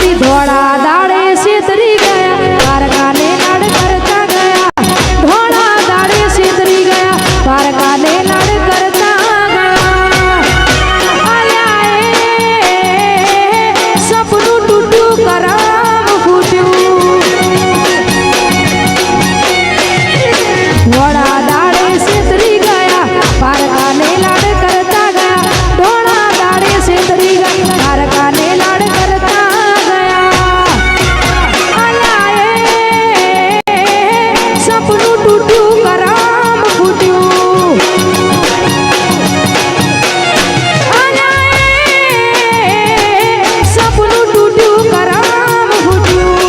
પછી ધોળા દાડે છેતરી ગયા પારકાને લાડ કરતા ગયા ધોળા દાડે છેતરી ગયા પારકાને લાડ કરતા ગયા આયા સપનું તૂટ્યું કરામ ફૂટ્યું ધોળા દાડે છેતરી ગયા પારકાને લાડ કરતા ગયા ધોળા દાડે છેતરી ગયા પારકાને લાડ કરતા ગયા આયા સપનું તૂટ્યું કરામ ફૂટ્યું આયા સપનું તૂટ્યું કરામ ફૂટ્યું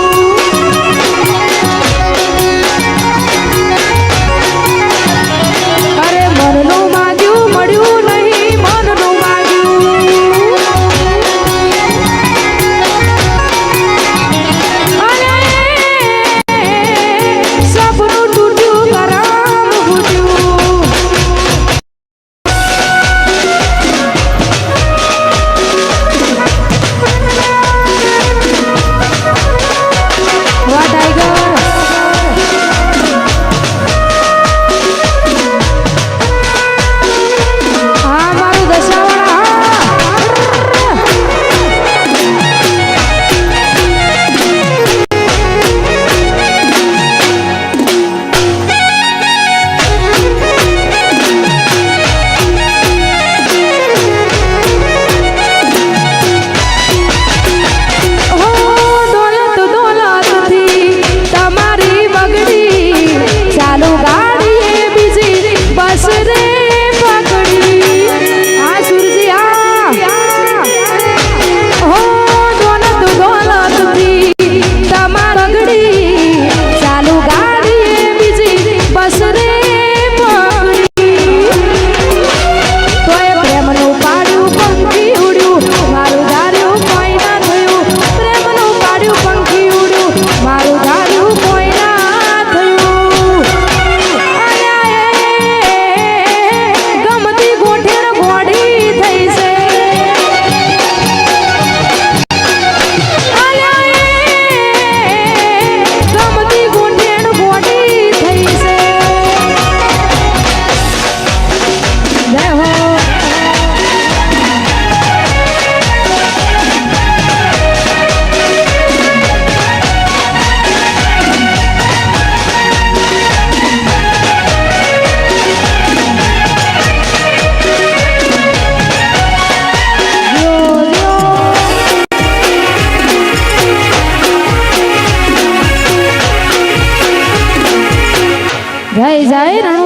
અરે મનનું માગ્યું મળ્યું નહીં મનનું માગ્યું અરે સપનું તૂટ્યું કરામ ફૂટ્યું વાહ ટાઈગર હા મારું દશાવાળા હો દોલત દોલતથી તમારી બગડી ચાલુ ગાડીએ બીજી બસ રે પકડી આ સુરજી હો દોલત દોલતથી તમારી બગડી ચાલુ ગાડીએ બીજી બસ રે પકડી તોય પ્રેમનું પાડ્યું પંખી ઉડ્યું મારું ધાર્યું કોઈ ના થયું પ્રેમનું પાડ્યું પંખી ઉડ્યું મારું ધાર્યું કોઈ ના થયું આયા ગમતી ગોઠેણ ગોડી થઈ છે આયા ગમતી ગોઠેણ ગોડી થઈ છે જય હો જય જય